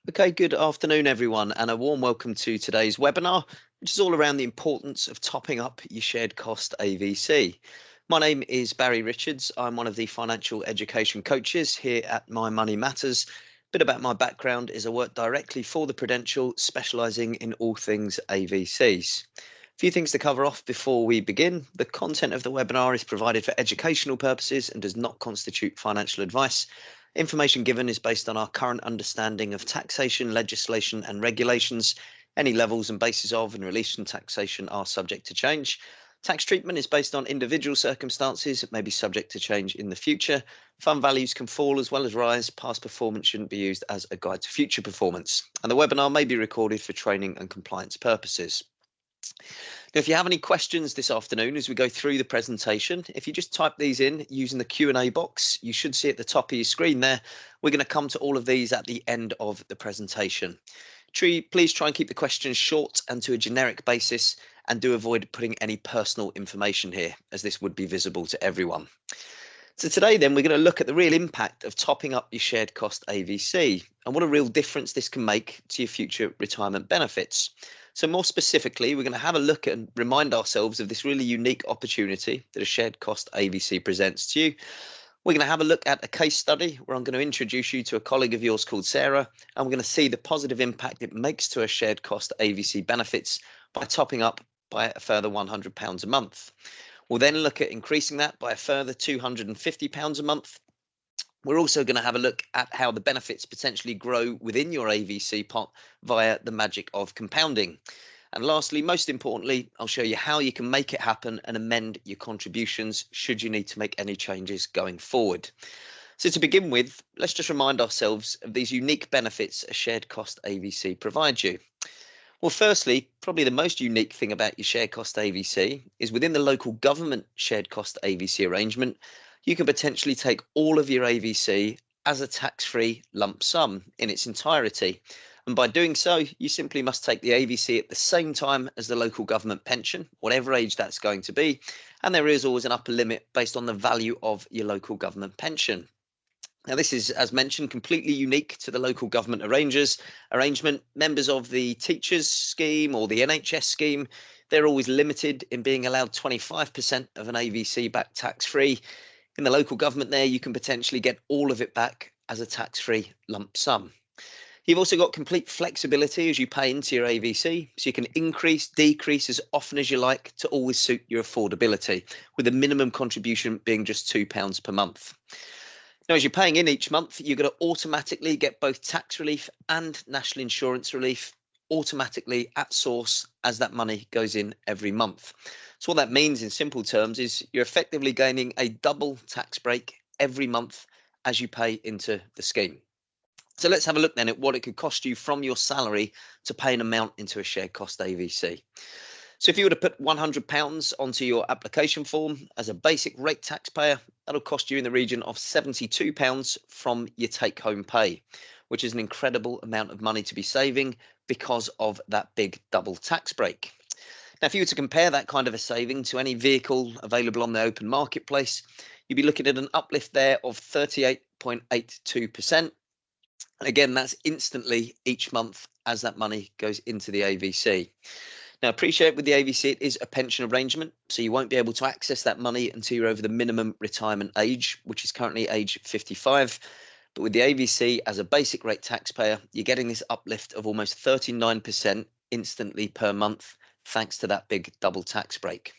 Okay, good afternoon, everyone, and a warm welcome to today's webinar, which is all around the importance of topping up your shared cost AVC. My name is Barry Richards. I'm one of the financial education coaches here at My Money Matters. A bit about my background is I work directly for the Prudential, specialising in all things AVCs. A few things to cover off before we begin. The content of the webinar is provided for educational purposes and does not constitute financial advice. Information given is based on our current understanding of taxation, legislation and regulations. Any levels and bases of and relation taxation are subject to change. Tax treatment is based on individual circumstances. It may be subject to change in the future. Fund values can fall as well as rise. Past performance shouldn't be used as a guide to future performance. And the webinar may be recorded for training and compliance purposes. Now, if you have any questions this afternoon as we go through the presentation, if you just type these in using the Q&A box, you should see at the top of your screen there. We're going to come to all of these at the end of the presentation. Please try and keep the questions short and to a generic basis, and do avoid putting any personal information here, as this would be visible to everyone. So today then, we're going to look at the real impact of topping up your shared cost AVC and what a real difference this can make to your future retirement benefits. So more specifically, we're going to have a look and remind ourselves of this really unique opportunity that a shared cost AVC presents to you. We're going to have a look at a case study where I'm going to introduce you to a colleague of yours called Sarah, and we're going to see the positive impact it makes to a shared cost AVC benefits by topping up by a further £100 a month. We'll then look at increasing that by a further £250 a month. We're also going to have a look at how the benefits potentially grow within your AVC pot via the magic of compounding. And lastly, most importantly, I'll show you how you can make it happen and amend your contributions should you need to make any changes going forward. So to begin with, let's just remind ourselves of these unique benefits a shared cost AVC provides you. Well, firstly, probably the most unique thing about your shared cost AVC is within the local government shared cost AVC arrangement, you can potentially take all of your AVC as a tax-free lump sum in its entirety. And by doing so, you simply must take the AVC at the same time as the local government pension, whatever age that's going to be. And there is always an upper limit based on the value of your local government pension. Now, this is, as mentioned, completely unique to the local government arrangement. Members of the teachers scheme or the NHS scheme, they're always limited in being allowed 25% of an AVC back tax-free. In the local government there, you can potentially get all of it back as a tax-free lump sum. You've also got complete flexibility as you pay into your AVC, so you can increase, decrease as often as you like to always suit your affordability, with the minimum contribution being just £2 per month. Now, as you're paying in each month, you're going to automatically get both tax relief and national insurance relief automatically at source as that money goes in every month. So what that means in simple terms is you're effectively gaining a double tax break every month as you pay into the scheme. So let's have a look then at what it could cost you from your salary to pay an amount into a shared cost AVC. So if you were to put £100 onto your application form as a basic rate taxpayer, that'll cost you in the region of £72 from your take-home pay, which is an incredible amount of money to be saving because of that big double tax break. Now, if you were to compare that kind of a saving to any vehicle available on the open marketplace, you'd be looking at an uplift there of 38.82%. And again, that's instantly each month as that money goes into the AVC. Now, appreciate with the AVC, it is a pension arrangement, so you won't be able to access that money until you're over the minimum retirement age, which is currently age 55. But with the AVC as a basic rate taxpayer, you're getting this uplift of almost 39% instantly per month, thanks to that big double tax break.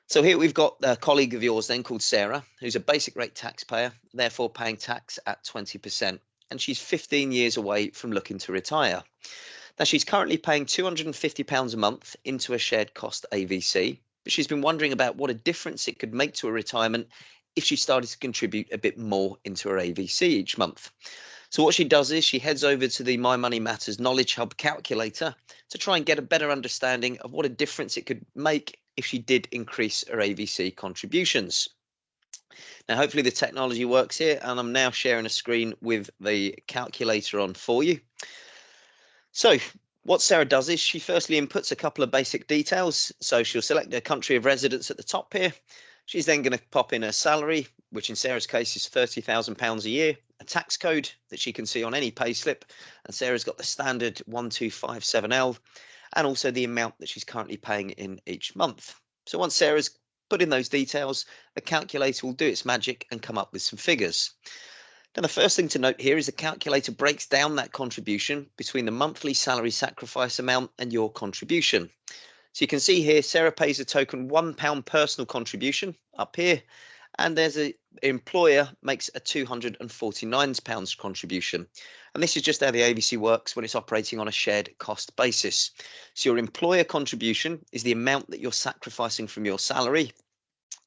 So here we've got a colleague of yours then called Sarah, who's a basic rate taxpayer, therefore paying tax at 20%. And she's 15 years away from looking to retire. Now, she's currently paying £250 a month into a shared cost AVC, but she's been wondering about what a difference it could make to her retirement if she started to contribute a bit more into her AVC each month. So what she does is she heads over to the My Money Matters Knowledge Hub calculator to try and get a better understanding of what a difference it could make if she did increase her AVC contributions. Now, hopefully the technology works here, and I'm now sharing a screen with the calculator on for you. So what Sarah does is she firstly inputs a couple of basic details. So she'll select her country of residence at the top here. She's then going to pop in her salary, which in Sarah's case is £30,000 a year, a tax code that she can see on any payslip, and Sarah's got the standard 1257L and also the amount that she's currently paying in each month. So once Sarah's put in those details, the calculator will do its magic and come up with some figures. Now, the first thing to note here is the calculator breaks down that contribution between the monthly salary sacrifice amount and your contribution. So you can see here, Sarah pays a token £1 personal contribution up here, and there's an employer makes a £249 contribution. And this is just how the AVC works when it's operating on a shared cost basis. So your employer contribution is the amount that you're sacrificing from your salary.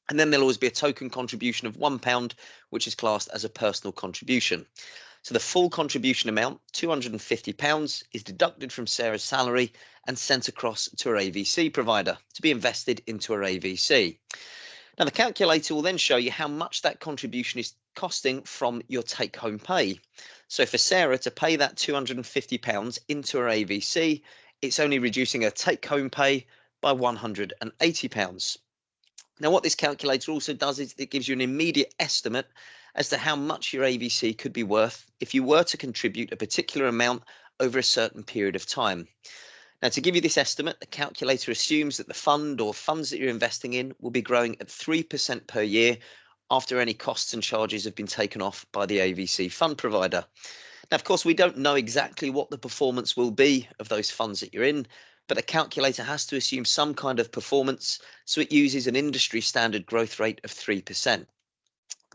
And then there'll always be a token contribution of £1, which is classed as a personal contribution. So the full contribution amount, £250, is deducted from Sarah's salary and sent across to her AVC provider to be invested into her AVC. Now, the calculator will then show you how much that contribution is costing from your take-home pay. So for Sarah to pay that £250 into her AVC, it's only reducing her take-home pay by £180. Now, what this calculator also does is it gives you an immediate estimate as to how much your AVC could be worth if you were to contribute a particular amount over a certain period of time. Now, to give you this estimate, the calculator assumes that the fund or funds that you're investing in will be growing at 3% per year after any costs and charges have been taken off by the AVC fund provider. Now, of course, we don't know exactly what the performance will be of those funds that you're in, but the calculator has to assume some kind of performance, so it uses an industry standard growth rate of 3%.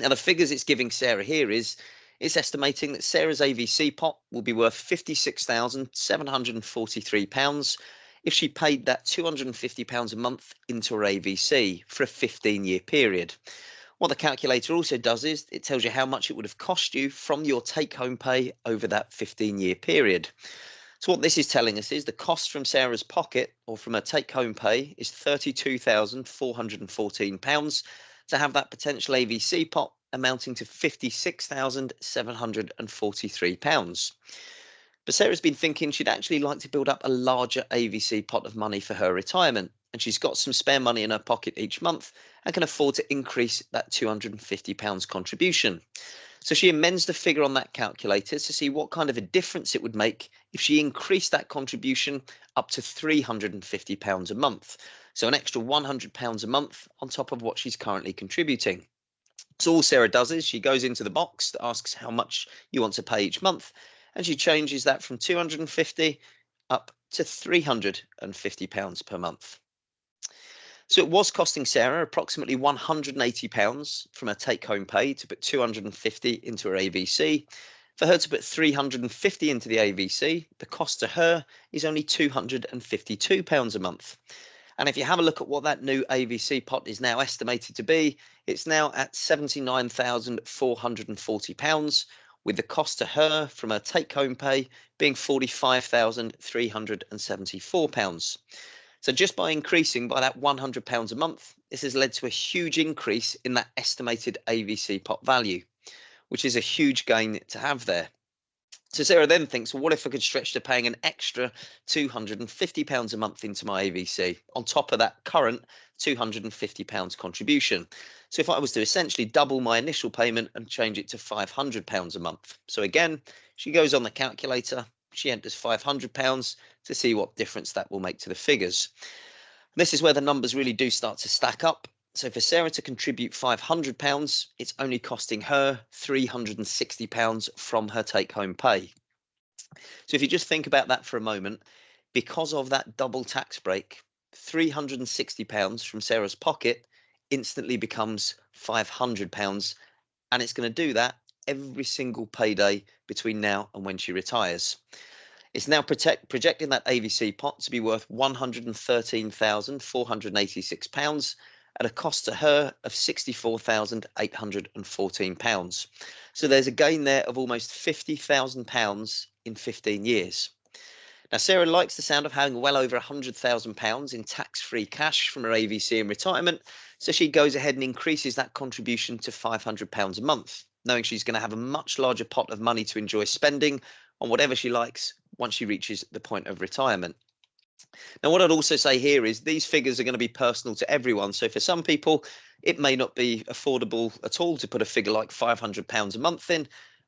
Now, the figures it's giving Sarah here is it's estimating that Sarah's AVC pot will be worth £56,743 if she paid that £250 a month into her AVC for a 15-year period. What the calculator also does is it tells you how much it would have cost you from your take-home pay over that 15-year period. So what this is telling us is the cost from Sarah's pocket or from her take-home pay is £32,414 to have that potential AVC pot amounting to £56,743. But Sarah's been thinking she'd actually like to build up a larger AVC pot of money for her retirement, and she's got some spare money in her pocket each month and can afford to increase that £250 contribution. So she amends the figure on that calculator to see what kind of a difference it would make if she increased that contribution up to £350 a month. So an extra £100 a month on top of what she's currently contributing. So all Sarah does is she goes into the box that asks how much you want to pay each month, and she changes that from £250 up to £350 per month. So it was costing Sarah approximately £180 from her take-home pay to put £250 into her AVC. For her to put £350 into the AVC, the cost to her is only £252 a month. And if you have a look at what that new AVC pot is now estimated to be, it's now at £79,440, with the cost to her from her take-home pay being £45,374. So just by increasing by that £100 a month, this has led to a huge increase in that estimated AVC pot value, which is a huge gain to have there. So Sarah then thinks, well, what if I could stretch to paying an extra £250 a month into my AVC on top of that current £250 contribution? So if I was to essentially double my initial payment and change it to £500 a month. So again, she goes on the calculator, she enters £500 to see what difference that will make to the figures. And this is where the numbers really do start to stack up. So for Sarah to contribute £500, it's only costing her £360 from her take-home pay. So if you just think about that for a moment, because of that double tax break, £360 from Sarah's pocket instantly becomes £500, and it's going to do that every single payday between now and when she retires. It's now projecting that AVC pot to be worth £113,486 at a cost to her of £64,814. So there's a gain there of almost £50,000 in 15 years. Now, Sarah likes the sound of having well over £100,000 in tax-free cash from her AVC in retirement, so she goes ahead and increases that contribution to £500 a month, knowing she's going to have a much larger pot of money to enjoy spending on whatever she likes once she reaches the point of retirement. Now, what I'd also say here is these figures are going to be personal to everyone. So for some people, it may not be affordable at all to put a figure like £500 a month in,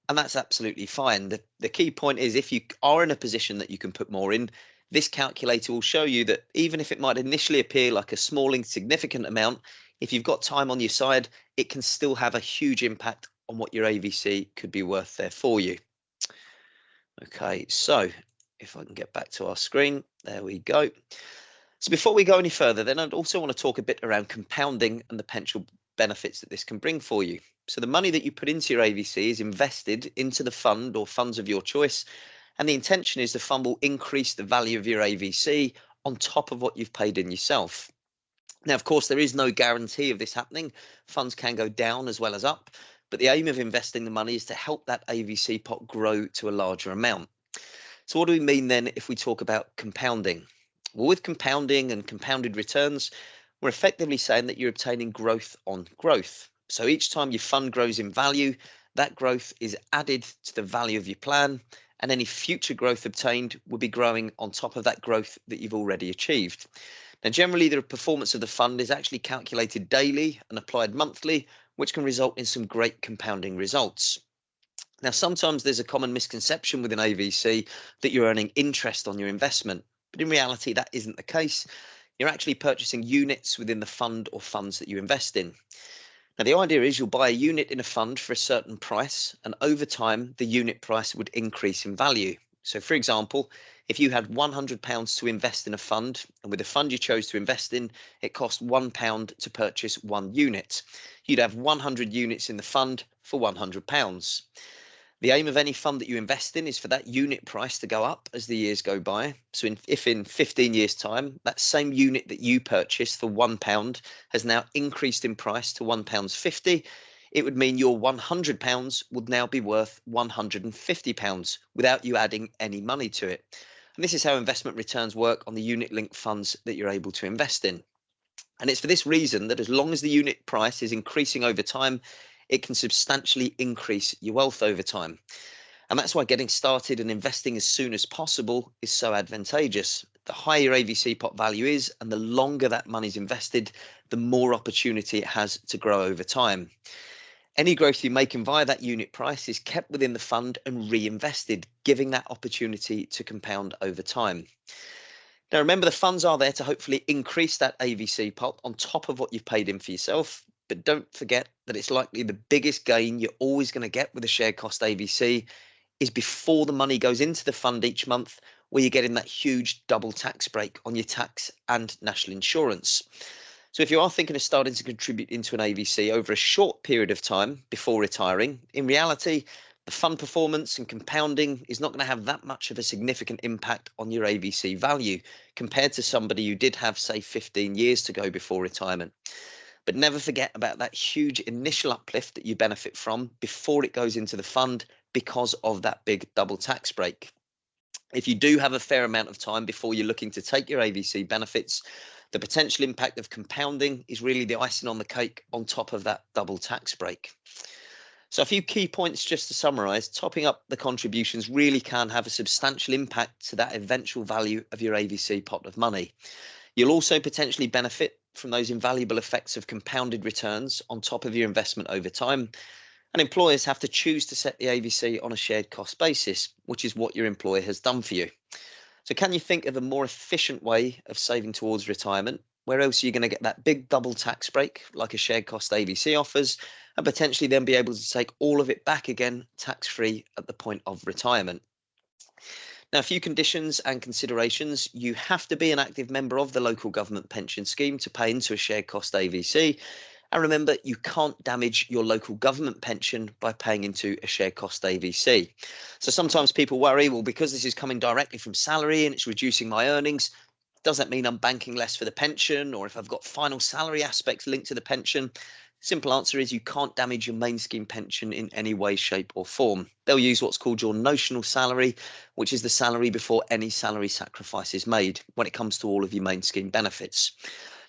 And that's absolutely fine. The key point is if you are in a position that you can put more in, this calculator will show you that even if it might initially appear like a small insignificant amount, if you've got time on your side, it can still have a huge impact on what your AVC could be worth there for you. Okay, so if I can get back to our screen, there we go. So before we go any further, then I'd also want to talk a bit around compounding and the potential benefits that this can bring for you. So the money that you put into your AVC is invested into the fund or funds of your choice, and the intention is the fund will increase the value of your AVC on top of what you've paid in yourself. Now, of course, there is no guarantee of this happening. Funds can go down as well as up, but the aim of investing the money is to help that AVC pot grow to a larger amount. So what do we mean then if we talk about compounding? Well, with compounding and compounded returns, we're effectively saying that you're obtaining growth on growth. So each time your fund grows in value, that growth is added to the value of your plan, and any future growth obtained will be growing on top of that growth that you've already achieved. Now, generally, the performance of the fund is actually calculated daily and applied monthly, which can result in some great compounding results. Now, sometimes there's a common misconception within AVC that you're earning interest on your investment, but in reality, that isn't the case. You're actually purchasing units within the fund or funds that you invest in. Now, the idea is you'll buy a unit in a fund for a certain price, and over time, the unit price would increase in value. So, for example, if you had £100 to invest in a fund, and with the fund you chose to invest in, it cost £1 to purchase one unit. You'd have 100 units in the fund for £100. The aim of any fund that you invest in is for that unit price to go up as the years go by. So if in 15 years' time, that same unit that you purchased for £1 has now increased in price to £1.50, it would mean your £100 would now be worth £150 without you adding any money to it. And this is how investment returns work on the unit-linked funds that you're able to invest in. And it's for this reason that as long as the unit price is increasing over time, it can substantially increase your wealth over time. And that's why getting started and investing as soon as possible is so advantageous. The higher your AVC pot value is, and the longer that money's invested, the more opportunity it has to grow over time. Any growth you make via that unit price is kept within the fund and reinvested, giving that opportunity to compound over time. Now, remember, the funds are there to hopefully increase that AVC pot on top of what you've paid in for yourself. But don't forget that it's likely the biggest gain you're always going to get with a shared cost AVC is before the money goes into the fund each month, where you're getting that huge double tax break on your tax and national insurance. So if you are thinking of starting to contribute into an AVC over a short period of time before retiring, in reality, the fund performance and compounding is not going to have that much of a significant impact on your AVC value compared to somebody who did have, say, 15 years to go before retirement. But never forget about that huge initial uplift that you benefit from before it goes into the fund because of that big double tax break. If you do have a fair amount of time before you're looking to take your AVC benefits, the potential impact of compounding is really the icing on the cake on top of that double tax break. So a few key points just to summarize, topping up the contributions really can have a substantial impact to that eventual value of your AVC pot of money. You'll also potentially benefit from those invaluable effects of compounded returns on top of your investment over time. And employers have to choose to set the AVC on a shared cost basis, which is what your employer has done for you. So can you think of a more efficient way of saving towards retirement? Where else are you going to get that big double tax break like a shared cost AVC offers, and potentially then be able to take all of it back again tax-free at the point of retirement? Now, a few conditions and considerations. You have to be an active member of the local government pension scheme to pay into a shared cost AVC. And remember, you can't damage your local government pension by paying into a shared cost AVC. So sometimes people worry, well, because this is coming directly from salary and it's reducing my earnings, does that mean I'm banking less for the pension? Or if I've got final salary aspects linked to the pension? Simple answer is you can't damage your main scheme pension in any way, shape or form. They'll use what's called your notional salary, which is the salary before any salary sacrifice is made when it comes to all of your main scheme benefits.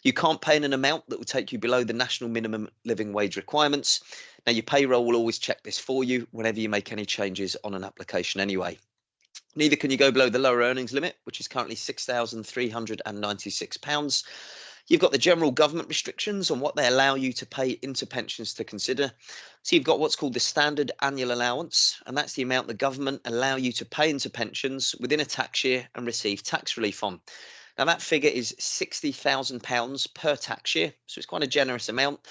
You can't pay in an amount that will take you below the national minimum living wage requirements. Now, your payroll will always check this for you whenever you make any changes on an application anyway. Neither can you go below the lower earnings limit, which is currently £6,396. You've got the general government restrictions on what they allow you to pay into pensions to consider. So you've got what's called the standard annual allowance, and that's the amount the government allow you to pay into pensions within a tax year and receive tax relief on. Now that figure is £60,000 per tax year, so it's quite a generous amount.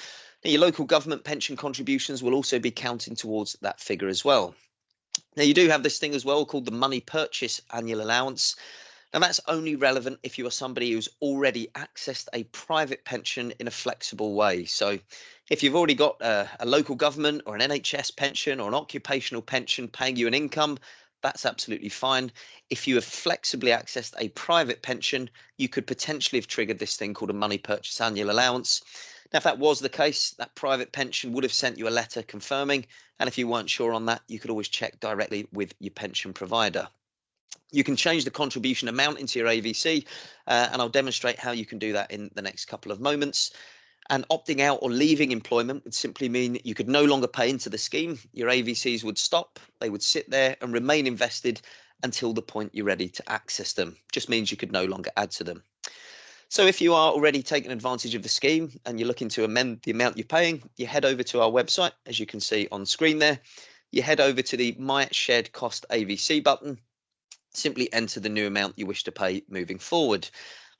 Now your local government pension contributions will also be counting towards that figure as well. Now you do have this thing as well called the money purchase annual allowance. Now, that's only relevant if you are somebody who's already accessed a private pension in a flexible way. So, if you've already got a local government or an NHS pension or an occupational pension paying you an income, that's absolutely fine. If you have flexibly accessed a private pension, you could potentially have triggered this thing called a money purchase annual allowance. Now, if that was the case, that private pension would have sent you a letter confirming. And if you weren't sure on that, you could always check directly with your pension provider. You can change the contribution amount into your AVC, and I'll demonstrate how you can do that in the next couple of moments. And opting out or leaving employment would simply mean that you could no longer pay into the scheme. Your AVCs would stop, they would sit there and remain invested until the point you're ready to access them. Just means you could no longer add to them. So if you are already taking advantage of the scheme and you're looking to amend the amount you're paying, you head over to our website, as you can see on screen there. You head over to the My Shared Cost AVC button. Simply enter the new amount you wish to pay moving forward.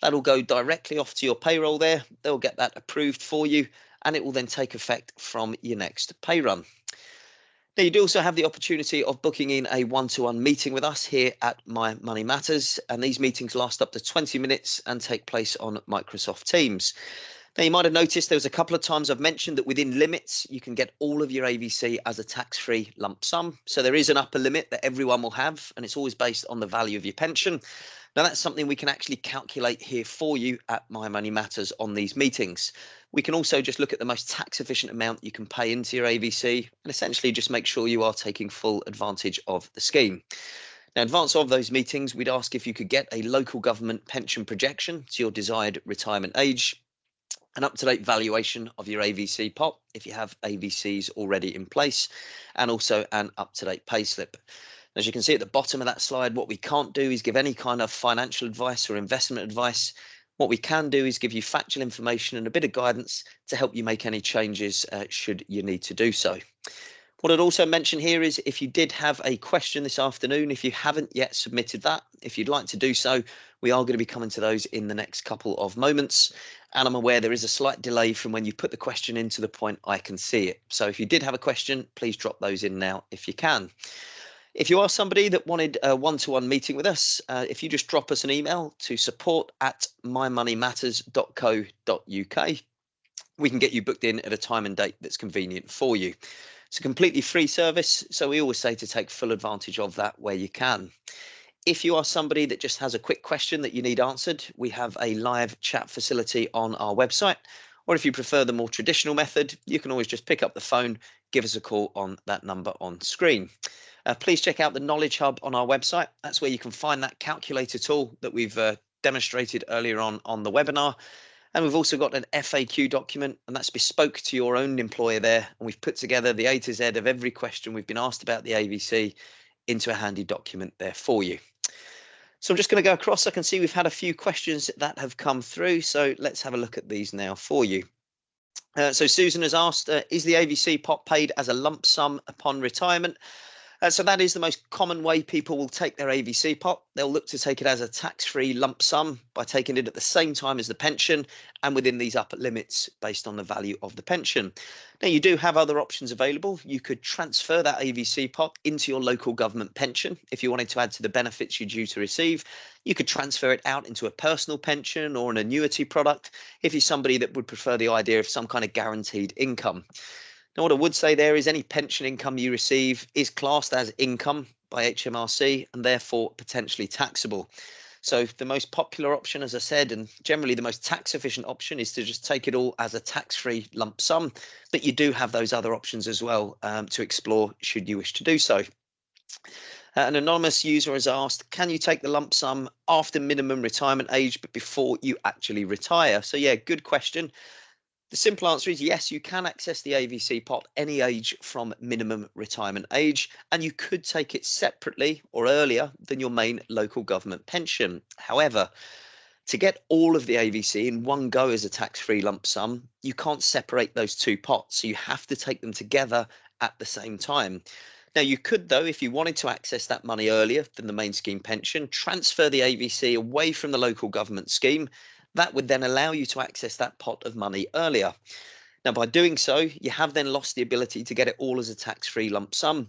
That'll go directly off to your payroll there. They'll get that approved for you, and it will then take effect from your next pay run. Now, you do also have the opportunity of booking in a one-to-one meeting with us here at My Money Matters, and these meetings last up to 20 minutes and take place on Microsoft Teams. Now, you might have noticed there was a couple of times I've mentioned that within limits, you can get all of your AVC as a tax-free lump sum. So there is an upper limit that everyone will have, and it's always based on the value of your pension. Now, that's something we can actually calculate here for you at My Money Matters on these meetings. We can also just look at the most tax-efficient amount you can pay into your AVC and essentially just make sure you are taking full advantage of the scheme. Now, in advance of those meetings, we'd ask if you could get a local government pension projection to your desired retirement age, an up-to-date valuation of your AVC pot if you have AVCs already in place, and also an up-to-date payslip. As you can see at the bottom of that slide, what we can't do is give any kind of financial advice or investment advice. What we can do is give you factual information and a bit of guidance to help you make any changes should you need to do so. What I'd also mention here is if you did have a question this afternoon, if you haven't yet submitted that, if you'd like to do so, we are going to be coming to those in the next couple of moments. And I'm aware there is a slight delay from when you put the question in to the point I can see it. So if you did have a question, please drop those in now if you can. If you are somebody that wanted a one-to-one meeting with us, if you just drop us an email to support@mymoneymatters.co.uk, we can get you booked in at a time and date that's convenient for you. It's a completely free service, so we always say to take full advantage of that where you can. If you are somebody that just has a quick question that you need answered, we have a live chat facility on our website. Or if you prefer the more traditional method, you can always just pick up the phone, give us a call on that number on screen. Please check out the Knowledge Hub on our website. That's where you can find that calculator tool that we've demonstrated earlier on the webinar. And we've also got an FAQ document, and that's bespoke to your own employer there. And we've put together the A to Z of every question we've been asked about the AVC into a handy document there for you. So I'm just going to go across. I can see we've had a few questions that have come through. So let's have a look at these now for you. So Susan has asked, is the AVC pot paid as a lump sum upon retirement? So that is the most common way people will take their AVC pot. They'll look to take it as a tax-free lump sum by taking it at the same time as the pension and within these upper limits based on the value of the pension. Now, you do have other options available. You could transfer that AVC pot into your local government pension if you wanted to add to the benefits you're due to receive. You could transfer it out into a personal pension or an annuity product if you're somebody that would prefer the idea of some kind of guaranteed income. Now, what I would say there is any pension income you receive is classed as income by HMRC and therefore potentially taxable. So the most popular option, as I said, and generally the most tax efficient option is to just take it all as a tax-free lump sum. But you do have those other options as well to explore should you wish to do so. An anonymous user has asked, can you take the lump sum after minimum retirement age but before you actually retire? So yeah, good question. The simple answer is yes, you can access the AVC pot any age from minimum retirement age, and you could take it separately or earlier than your main local government pension. However, To get all of the AVC in one go as a tax-free lump sum, you can't separate those two pots, so you have to take them together at the same time. Now, you could, though, if you wanted to access that money earlier than the main scheme pension, transfer the AVC away from the local government scheme. That would then allow you to access that pot of money earlier. Now, by doing so, you have then lost the ability to get it all as a tax-free lump sum.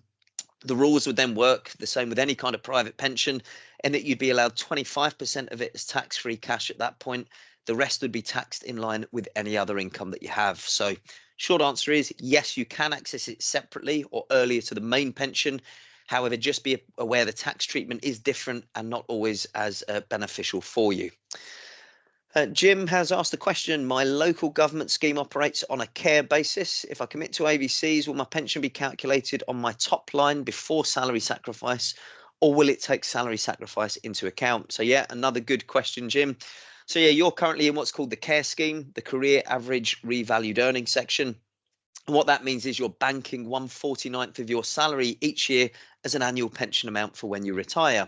The rules would then work the same with any kind of private pension, and that you'd be allowed 25% of it as tax-free cash at that point. The rest would be taxed in line with any other income that you have. So short answer is yes, you can access it separately or earlier to the main pension. However, just be aware the tax treatment is different and not always as beneficial for you. Jim has asked the question, my local government scheme operates on a care basis. If I commit to AVCs, will my pension be calculated on my top line before salary sacrifice, or will it take salary sacrifice into account? So yeah, another good question, Jim. So yeah, you're currently in what's called the care scheme, the career average revalued earnings section. And what that means is you're banking 1/49th of your salary each year as an annual pension amount for when you retire.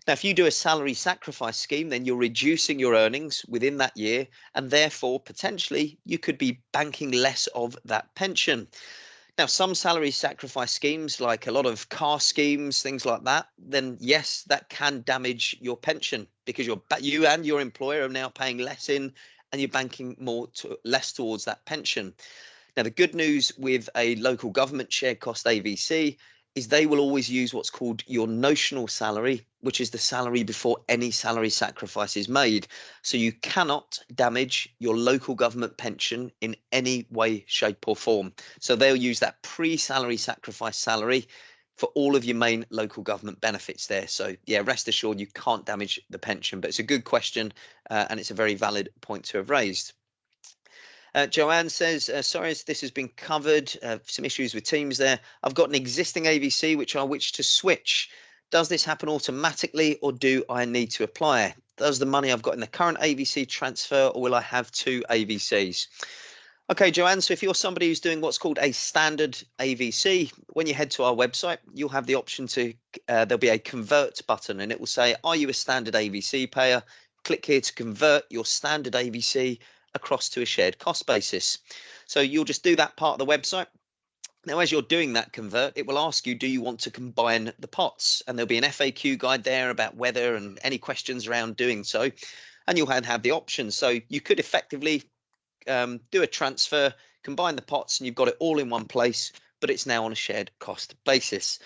Now, if you do a salary sacrifice scheme, then you're reducing your earnings within that year, and therefore potentially you could be banking less of that pension. Now, some salary sacrifice schemes, like a lot of car schemes, things like that, then yes, that can damage your pension because you and your employer are now paying less in, and you're banking less towards that pension. Now, the good news with a local government shared cost AVC is they will always use what's called your notional salary, which is the salary before any salary sacrifice is made. So you cannot damage your local government pension in any way, shape, or form. So they'll use that pre-salary sacrifice salary for all of your main local government benefits there. So yeah, rest assured you can't damage the pension, but it's a good question and it's a very valid point to have raised. Joanne says, sorry, this has been covered. Some issues with Teams there. I've got an existing AVC which I wish to switch. Does this happen automatically, or do I need to apply? Does the money I've got in the current AVC transfer, or will I have two AVCs? Okay, Joanne, so if you're somebody who's doing what's called a standard AVC, when you head to our website, you'll have the option to, there'll be a convert button, and it will say, are you a standard AVC payer? Click here to convert your standard AVC across to a shared cost basis. So you'll just do that part of the website. Now, as you're doing that convert, it will ask you, do you want to combine the pots? And there'll be an FAQ guide there about whether and any questions around doing so. And you'll have the options. So you could effectively do a transfer, combine the pots, and you've got it all in one place, but it's now on a shared cost basis.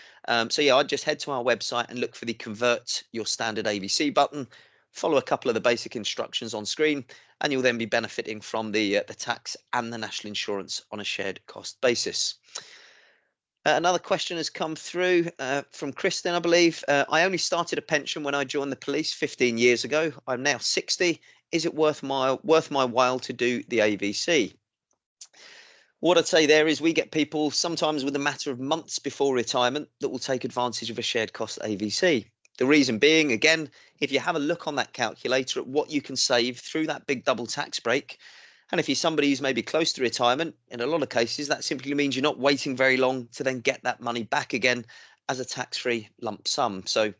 So yeah, I'd just head to our website and look for the convert your standard AVC button, follow a couple of the basic instructions on screen, and you'll then be benefiting from the tax and the national insurance on a shared cost basis. Another question has come through from Kristen, I believe. I only started a pension when I joined the police 15 years ago. I'm now 60. Is it worth my while to do the AVC? What I'd say there is we get people sometimes with a matter of months before retirement that will take advantage of a shared cost AVC. The reason being, again, if you have a look on that calculator at what you can save through that big double tax break, and if you're somebody who's maybe close to retirement, in a lot of cases, that simply means you're not waiting very long to then get that money back again as a tax-free lump sum. So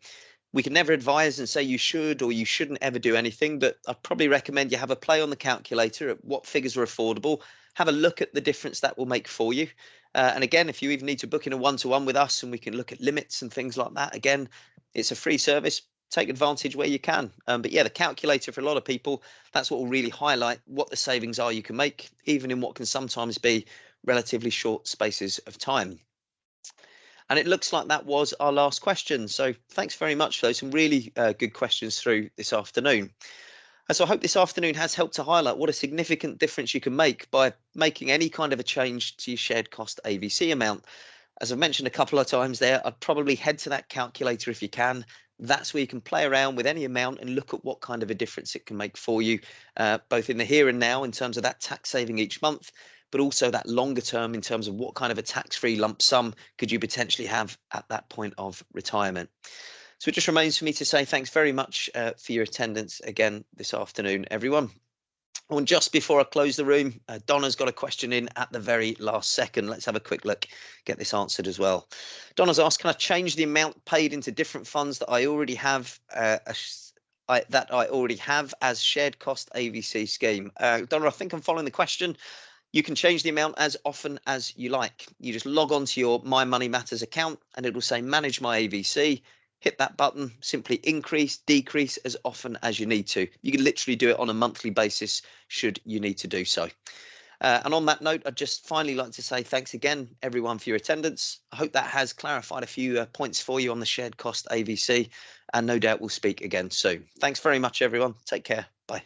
we can never advise and say you should or you shouldn't ever do anything, but I'd probably recommend you have a play on the calculator at what figures are affordable, have a look at the difference that will make for you. And again, if you even need to book in a one-to-one with us and we can look at limits and things like that, again, it's a free service. Take advantage where you can. But yeah, the calculator for a lot of people, that's what will really highlight what the savings are you can make, even in what can sometimes be relatively short spaces of time. And it looks like that was our last question. So thanks very much for those. Some really good questions through this afternoon. And so I hope this afternoon has helped to highlight what a significant difference you can make by making any kind of a change to your shared cost AVC amount. As I've mentioned a couple of times there, I'd probably head to that calculator if you can. That's where you can play around with any amount and look at what kind of a difference it can make for you, both in the here and now in terms of that tax saving each month, but also that longer term in terms of what kind of a tax-free lump sum could you potentially have at that point of retirement. So it just remains for me to say thanks very much for your attendance again this afternoon, everyone. And just before I close the room, Donna's got a question in at the very last second. Let's have a quick look, get this answered as well. Donna's asked, can I change the amount paid into different funds that I already have that I already have as shared cost AVC scheme. Donna, I think I'm following the question. You can change the amount as often as you like. You just log on to your My Money Matters account and it will say manage my AVC. Hit that button, simply increase, decrease as often as you need to. You can literally do it on a monthly basis should you need to do so. And on that note, I'd just finally like to say thanks again, everyone, for your attendance. I hope that has clarified a few points for you on the shared cost AVC, and no doubt we'll speak again soon. Thanks very much, everyone. Take care. Bye.